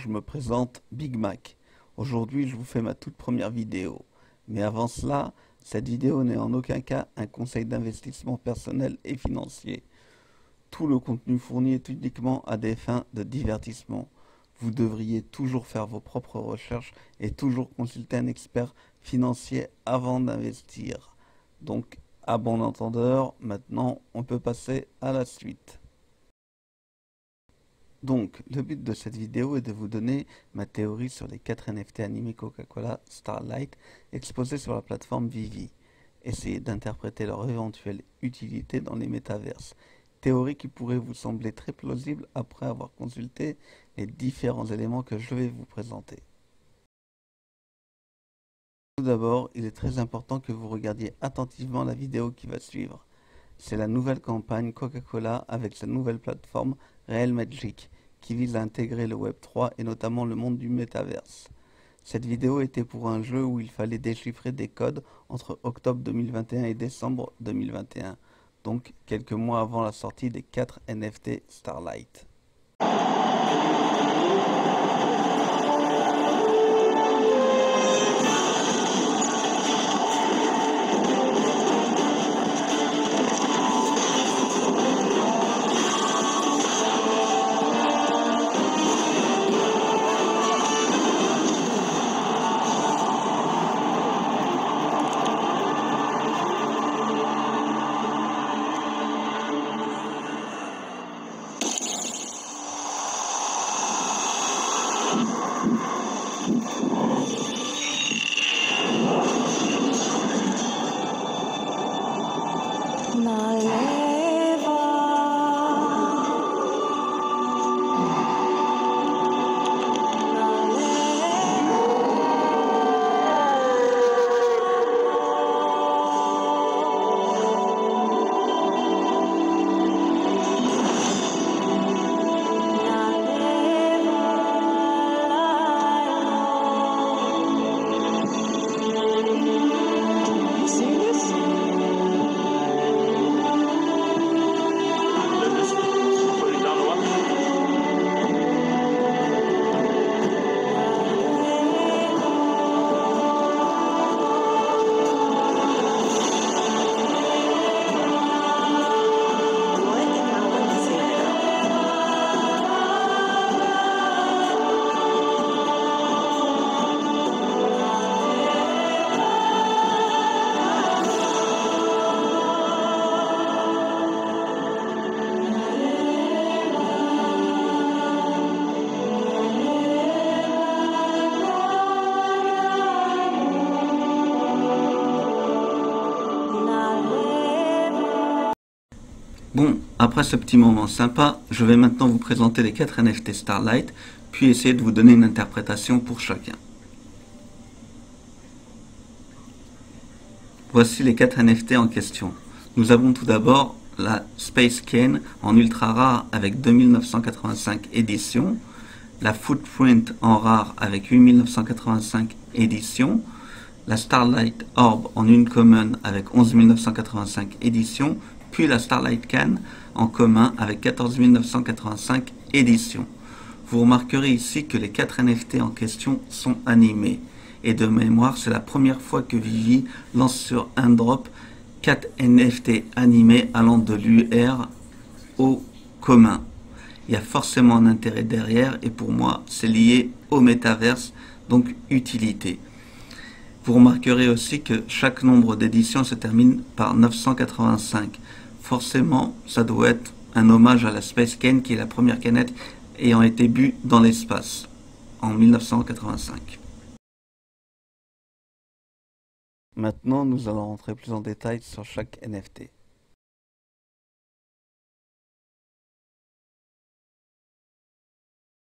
je me présente Big Mac. Aujourd'hui, je vous fais ma toute première vidéo. Mais avant cela, cette vidéo n'est en aucun cas un conseil d'investissement personnel et financier. Tout le contenu fourni est uniquement à des fins de divertissement. Vous devriez toujours faire vos propres recherches et toujours consulter un expert financier avant d'investir. Donc, à bon entendeur, maintenant, on peut passer à la suite. Donc, le but de cette vidéo est de vous donner ma théorie sur les 4 NFT animés Coca-Cola Starlight exposés sur la plateforme Vivi. Essayez d'interpréter leur éventuelle utilité dans les métaverses. Théorie qui pourrait vous sembler très plausible après avoir consulté les différents éléments que je vais vous présenter. Tout d'abord, il est très important que vous regardiez attentivement la vidéo qui va suivre. C'est la nouvelle campagne Coca-Cola avec sa nouvelle plateforme Real Magic qui vise à intégrer le Web3 et notamment le monde du métaverse. Cette vidéo était pour un jeu où il fallait déchiffrer des codes entre octobre 2021 et décembre 2021, donc quelques mois avant la sortie des 4 NFT Starlight. Bon, après ce petit moment sympa, je vais maintenant vous présenter les 4 NFT Starlight, puis essayer de vous donner une interprétation pour chacun. Voici les 4 NFT en question. Nous avons tout d'abord la Space Cane en ultra rare avec 2985 éditions, la Footprint en rare avec 8985 éditions, la Starlight Orb en une common avec 11985 éditions, puis la Starlight Can en commun avec 14 985 éditions. Vous remarquerez ici que les 4 NFT en question sont animés. Et de mémoire, c'est la première fois que Vivi lance sur un drop 4 NFT animés allant de l'UR au commun. Il y a forcément un intérêt derrière et pour moi, c'est lié au métaverse, donc utilité. Vous remarquerez aussi que chaque nombre d'éditions se termine par 985. Forcément, ça doit être un hommage à la Space Cane qui est la première canette ayant été bue dans l'espace en 1985. Maintenant, nous allons rentrer plus en détail sur chaque NFT.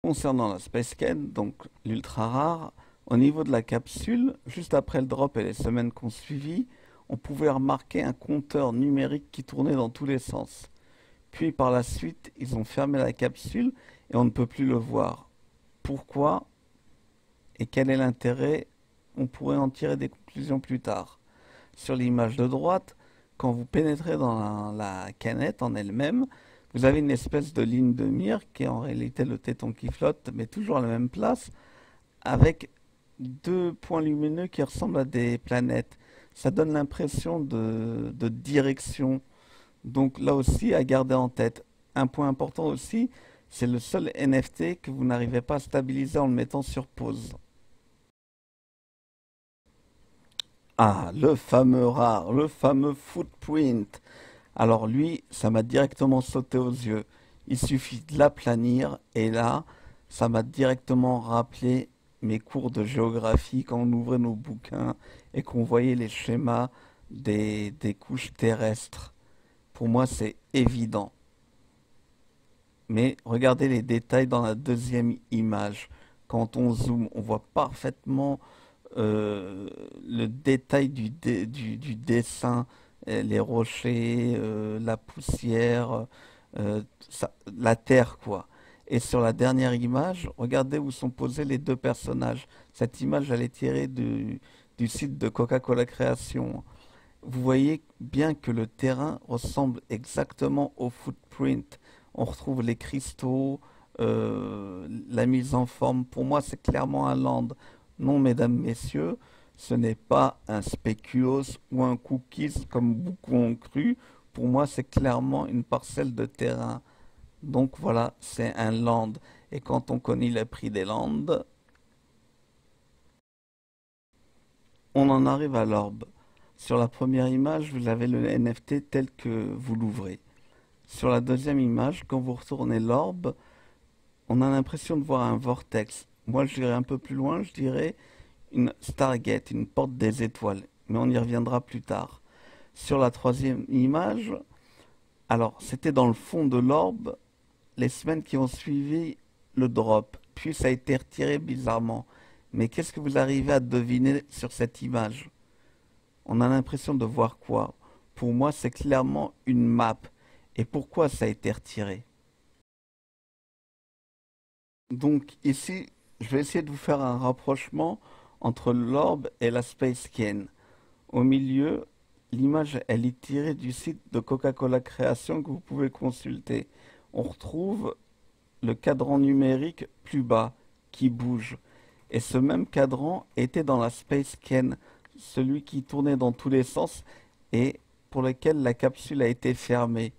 Concernant la Space Cane, donc l'ultra rare, au niveau de la capsule, juste après le drop et les semaines qu'on suivit, on pouvait remarquer un compteur numérique qui tournait dans tous les sens. Puis par la suite, ils ont fermé la capsule et on ne peut plus le voir. Pourquoi et quel est l'intérêt? On pourrait en tirer des conclusions plus tard. Sur l'image de droite, quand vous pénétrez dans la canette en elle-même, vous avez une espèce de ligne de mire qui est en réalité le téton qui flotte, mais toujours à la même place, avec deux points lumineux qui ressemblent à des planètes. Ça donne l'impression de direction. Donc là aussi, à garder en tête. Un point important aussi, c'est le seul NFT que vous n'arrivez pas à stabiliser en le mettant sur pause. Ah, le fameux rare, le fameux footprint. Alors lui, ça m'a directement sauté aux yeux. Il suffit de l'aplanir et là, ça m'a directement rappelé mes cours de géographie quand on ouvrait nos bouquins et qu'on voyait les schémas des couches terrestres. Pour moi, c'est évident. Mais regardez les détails dans la deuxième image. Quand on zoome, on voit parfaitement le détail du dessin, les rochers, la poussière, la terre, quoi. Et sur la dernière image, regardez où sont posés les deux personnages. Cette image, elle est tirée du site de Coca-Cola Création. Vous voyez bien que le terrain ressemble exactement au footprint. On retrouve les cristaux, la mise en forme. Pour moi, c'est clairement un land. Non, mesdames, messieurs, ce n'est pas un spéculoos ou un cookies comme beaucoup ont cru. Pour moi, c'est clairement une parcelle de terrain. Donc voilà, c'est un land. Et quand on connaît le prix des lands, on en arrive à l'orbe. Sur la première image, vous avez le NFT tel que vous l'ouvrez. Sur la deuxième image, quand vous retournez l'orbe, on a l'impression de voir un vortex. Moi, je dirais un peu plus loin, je dirais une Stargate, une porte des étoiles. Mais on y reviendra plus tard. Sur la troisième image, alors c'était dans le fond de l'orbe les semaines qui ont suivi le drop. Puis ça a été retiré bizarrement. Mais qu'est-ce que vous arrivez à deviner sur cette image? On a l'impression de voir quoi? Pour moi, c'est clairement une map. Et pourquoi ça a été retiré? Donc ici, je vais essayer de vous faire un rapprochement entre l'orbe et la Space Can. Au milieu, l'image, elle est tirée du site de Coca-Cola Création que vous pouvez consulter. On retrouve le cadran numérique plus bas qui bouge. Et ce même cadran était dans la Space Can, celui qui tournait dans tous les sens et pour lequel la capsule a été fermée.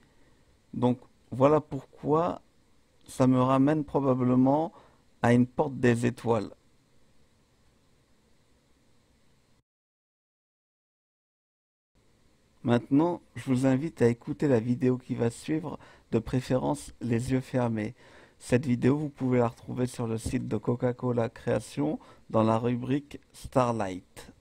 Donc voilà pourquoi ça me ramène probablement à une porte des étoiles. Maintenant, je vous invite à écouter la vidéo qui va suivre, de préférence les yeux fermés. Cette vidéo, vous pouvez la retrouver sur le site de Coca-Cola Création dans la rubrique Starlight.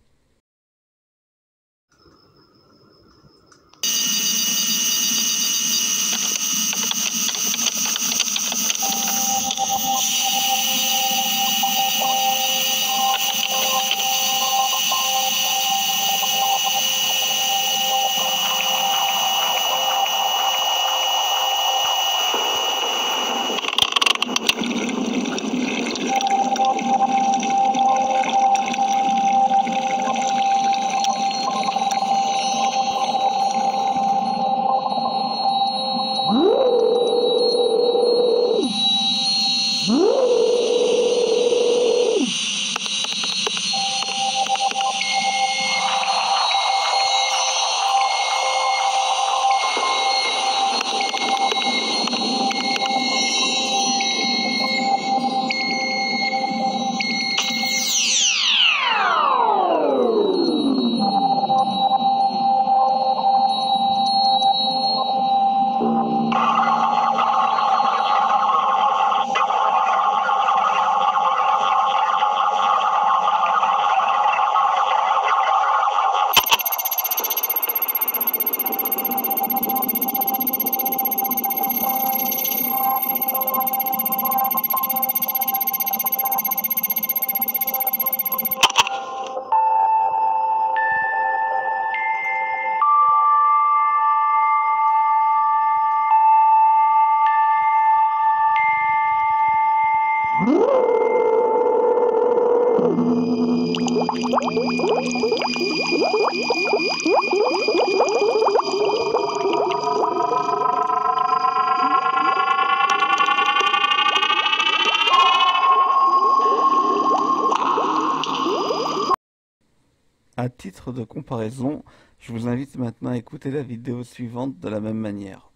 À titre de comparaison, je vous invite maintenant à écouter la vidéo suivante de la même manière.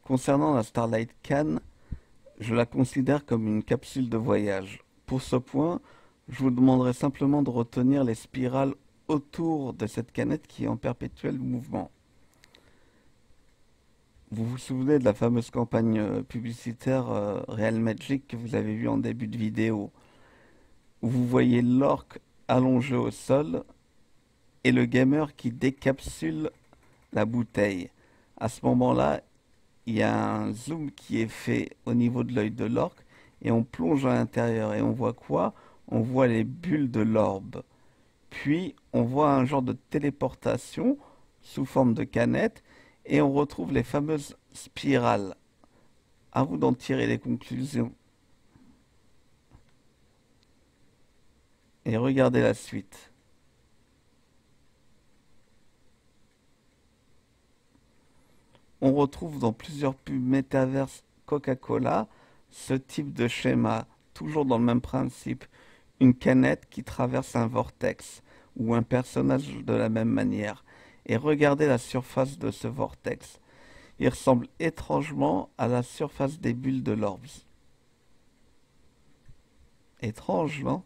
Concernant la Starlight Can, je la considère comme une capsule de voyage. Pour ce point, je vous demanderai simplement de retenir les spirales autour de cette canette qui est en perpétuel mouvement. Vous vous souvenez de la fameuse campagne publicitaire Real Magic que vous avez vue en début de vidéo, où vous voyez l'orque allongé au sol et le gamer qui décapsule la bouteille. À ce moment-là, il y a un zoom qui est fait au niveau de l'œil de l'orque et on plonge à l'intérieur et on voit quoi? On voit les bulles de l'orbe. Puis on voit un genre de téléportation sous forme de canette et on retrouve les fameuses spirales. À vous d'en tirer les conclusions. Et regardez la suite. On retrouve dans plusieurs pubs métaverse Coca-Cola ce type de schéma, toujours dans le même principe. Une canette qui traverse un vortex, ou un personnage de la même manière. Et regardez la surface de ce vortex. Il ressemble étrangement à la surface des bulles de l'orbs. Étrange, non?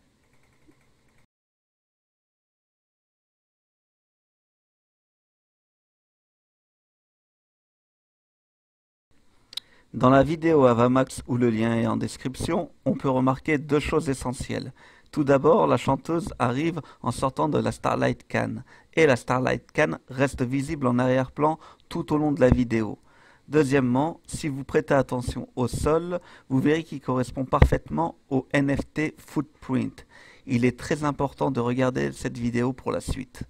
Dans la vidéo Avamax où le lien est en description, on peut remarquer deux choses essentielles. Tout d'abord, la chanteuse arrive en sortant de la Starlight Can, et la Starlight Can reste visible en arrière-plan tout au long de la vidéo. Deuxièmement, si vous prêtez attention au sol, vous verrez qu'il correspond parfaitement au NFT Footprint. Il est très important de regarder cette vidéo pour la suite.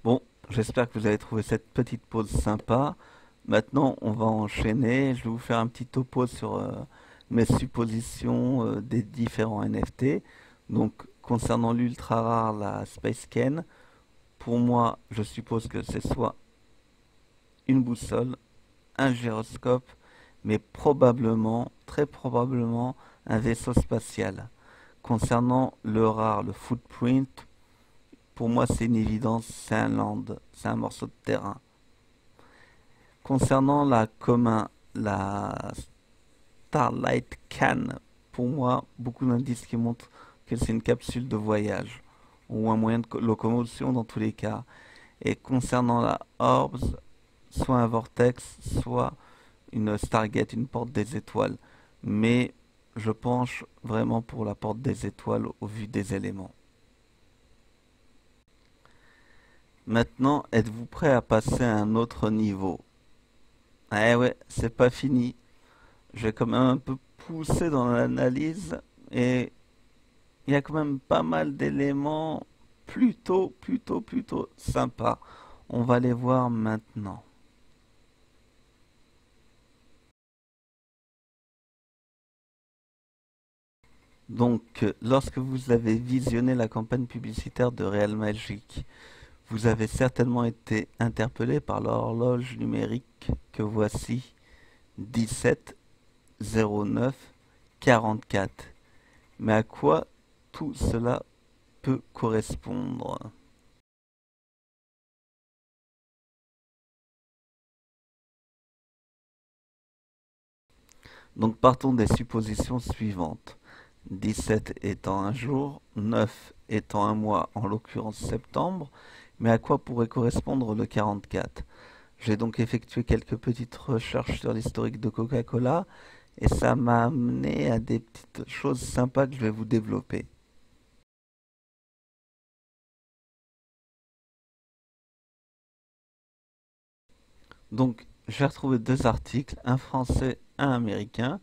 Bon, j'espère que vous avez trouvé cette petite pause sympa. Maintenant, on va enchaîner. Je vais vous faire un petit topo sur mes suppositions des différents NFT. Donc, concernant l'ultra rare, la Space Ken, pour moi, je suppose que c'est soit une boussole, un gyroscope, mais probablement, très probablement, un vaisseau spatial. Concernant le rare, le footprint, pour moi, c'est une évidence, c'est un land, c'est un morceau de terrain. Concernant la commun, la Starlight Can, pour moi, beaucoup d'indices qui montrent que c'est une capsule de voyage, ou un moyen de locomotion dans tous les cas. Et concernant la Orbs, soit un vortex, soit une Stargate, une porte des étoiles. Mais je penche vraiment pour la porte des étoiles au vu des éléments. Maintenant, êtes-vous prêt à passer à un autre niveau? Eh ouais, c'est pas fini. Je vais quand même un peu pousser dans l'analyse et il y a quand même pas mal d'éléments plutôt sympas. On va les voir maintenant. Donc, lorsque vous avez visionné la campagne publicitaire de Real Magic, vous avez certainement été interpellé par l'horloge numérique que voici, 17 09 44. Mais à quoi tout cela peut correspondre? Donc partons des suppositions suivantes. 17 étant un jour, 9 étant un mois, en l'occurrence septembre, mais à quoi pourrait correspondre le 44? J'ai donc effectué quelques petites recherches sur l'historique de Coca-Cola et ça m'a amené à des petites choses sympas que je vais vous développer. Donc j'ai retrouvé deux articles, un français, un américain,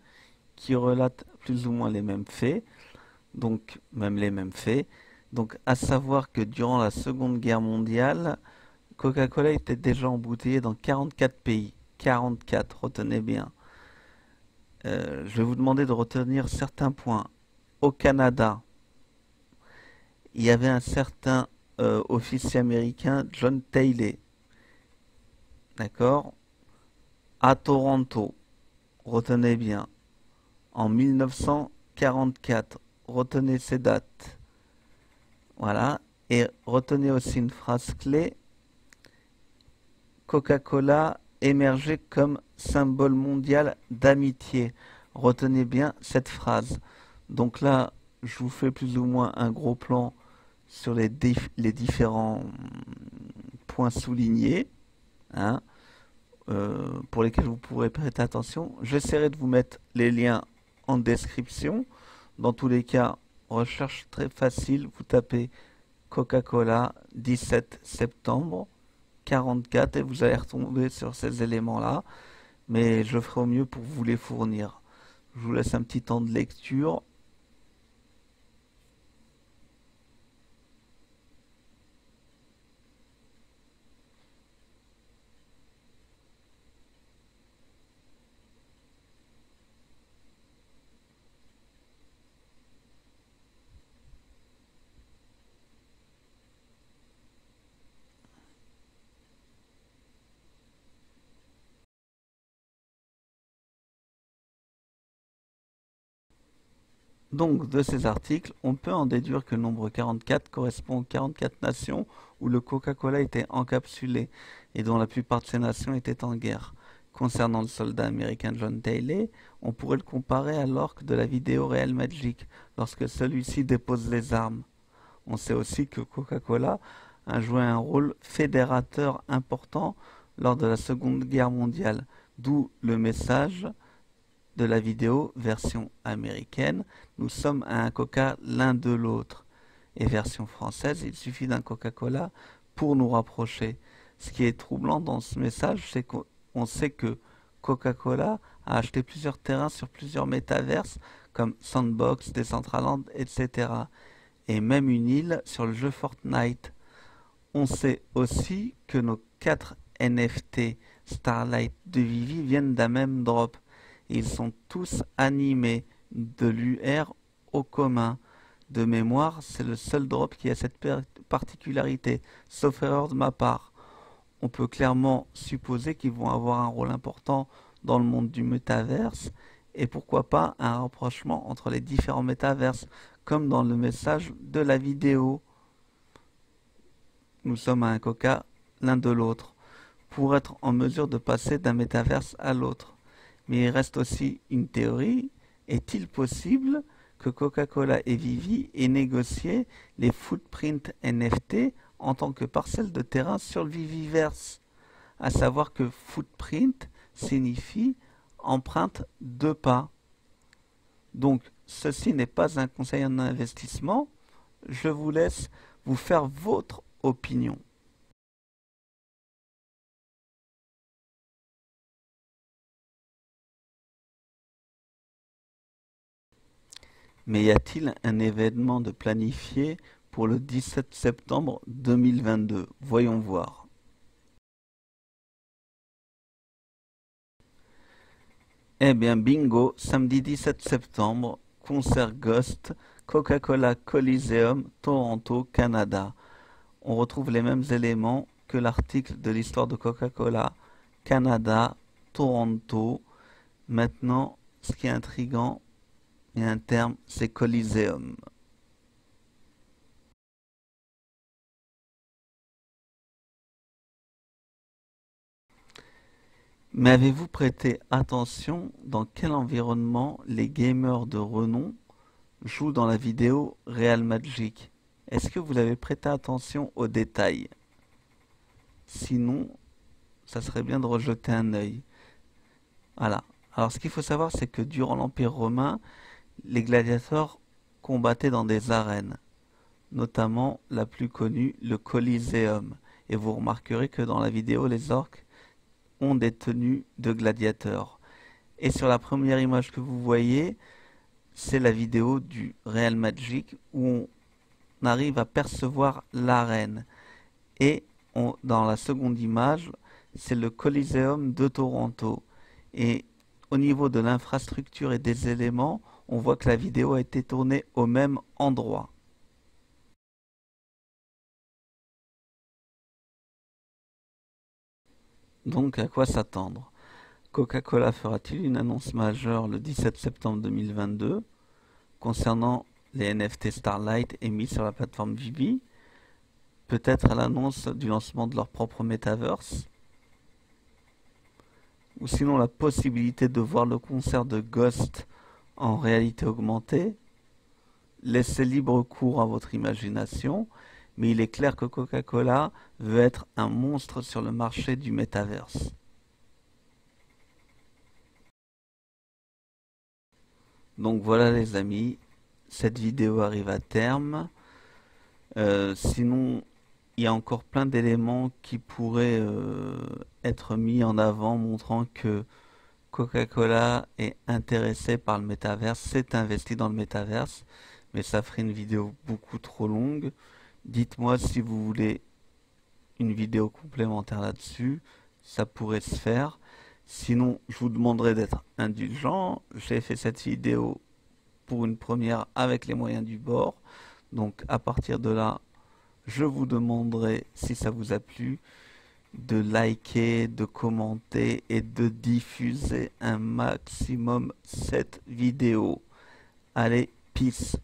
qui relatent plus ou moins les mêmes faits, donc même les mêmes faits. Donc à savoir que durant la Seconde Guerre mondiale, Coca-Cola était déjà embouteillé dans 44 pays. 44, retenez bien. Je vais vous demander de retenir certains points. Au Canada, il y avait un certain officier américain, John Taylor. D'accord? À Toronto, retenez bien. En 1944, retenez ces dates. Voilà. Et retenez aussi une phrase clé. Coca-Cola émergeait comme symbole mondial d'amitié. Retenez bien cette phrase. Donc là, je vous fais plus ou moins un gros plan sur les différents points soulignés, hein, pour lesquels vous pourrez prêter attention. J'essaierai de vous mettre les liens en description. Dans tous les cas, recherche très facile, vous tapez Coca-Cola 17 septembre 44 et vous allez retomber sur ces éléments-là, mais je ferai au mieux pour vous les fournir. Je vous laisse un petit temps de lecture. Donc, de ces articles, on peut en déduire que le nombre 44 correspond aux 44 nations où le Coca-Cola était encapsulé et dont la plupart de ces nations étaient en guerre. Concernant le soldat américain John Daly, on pourrait le comparer à l'orque de la vidéo Real Magic lorsque celui-ci dépose les armes. On sait aussi que Coca-Cola a joué un rôle fédérateur important lors de la Seconde Guerre mondiale, d'où le message de la vidéo version américaine, nous sommes à un coca l'un de l'autre. Et version française, il suffit d'un Coca-Cola pour nous rapprocher. Ce qui est troublant dans ce message, c'est qu'on sait que Coca-Cola a acheté plusieurs terrains sur plusieurs métaverses comme Sandbox, Decentraland, etc. Et même une île sur le jeu Fortnite. On sait aussi que nos 4 NFT Starlight de Vivi viennent d'un même drop. Ils sont tous animés de l'UR au commun. De mémoire, c'est le seul drop qui a cette particularité, sauf erreur de ma part. On peut clairement supposer qu'ils vont avoir un rôle important dans le monde du métaverse, et pourquoi pas un rapprochement entre les différents métaverses, comme dans le message de la vidéo. Nous sommes à un coca l'un de l'autre, pour être en mesure de passer d'un métaverse à l'autre. Mais il reste aussi une théorie. Est-il possible que Coca-Cola et Vivi aient négocié les footprints NFT en tant que parcelles de terrain sur le Viviverse? À savoir que footprint signifie empreinte de pas. Donc, ceci n'est pas un conseil en investissement. Je vous laisse vous faire votre opinion. Mais y a-t-il un événement de planifié pour le 17 septembre 2022? Voyons voir. Eh bien, bingo, samedi 17 septembre, concert Ghost, Coca-Cola Coliseum, Toronto, Canada. On retrouve les mêmes éléments que l'article de l'histoire de Coca-Cola, Canada, Toronto. Maintenant, ce qui est intriguant, il y a un terme, c'est Coliseum. Mais avez-vous prêté attention dans quel environnement les gamers de renom jouent dans la vidéo Real Magic? Est-ce que vous avez prêté attention aux détails? Sinon, ça serait bien de rejeter un œil. Voilà. Alors ce qu'il faut savoir, c'est que durant l'Empire romain, les gladiateurs combattaient dans des arènes, notamment la plus connue, le Coliseum. Et vous remarquerez que dans la vidéo, les orques ont des tenues de gladiateurs. Et sur la première image que vous voyez, c'est la vidéo du Real Magic où on arrive à percevoir l'arène. Et dans la seconde image, c'est le Coliseum de Toronto. Et au niveau de l'infrastructure et des éléments, on voit que la vidéo a été tournée au même endroit. Donc à quoi s'attendre? Coca-Cola fera-t-il une annonce majeure le 17 septembre 2022 concernant les NFT Starlight émis sur la plateforme Vivi? Peut-être à l'annonce du lancement de leur propre metaverse? Ou sinon la possibilité de voir le concert de Ghost en réalité augmentée? Laissez libre cours à votre imagination, mais il est clair que Coca-Cola veut être un monstre sur le marché du metaverse. Donc voilà les amis, cette vidéo arrive à terme. Sinon, il y a encore plein d'éléments qui pourraient être mis en avant, montrant que Coca-Cola est intéressé par le métaverse, s'est investi dans le métaverse, mais ça ferait une vidéo beaucoup trop longue. Dites-moi si vous voulez une vidéo complémentaire là-dessus, ça pourrait se faire. Sinon, je vous demanderai d'être indulgent. J'ai fait cette vidéo pour une première avec les moyens du bord. Donc à partir de là, je vous demanderai, si ça vous a plu, de liker, de commenter et de diffuser un maximum cette vidéo. Allez, peace!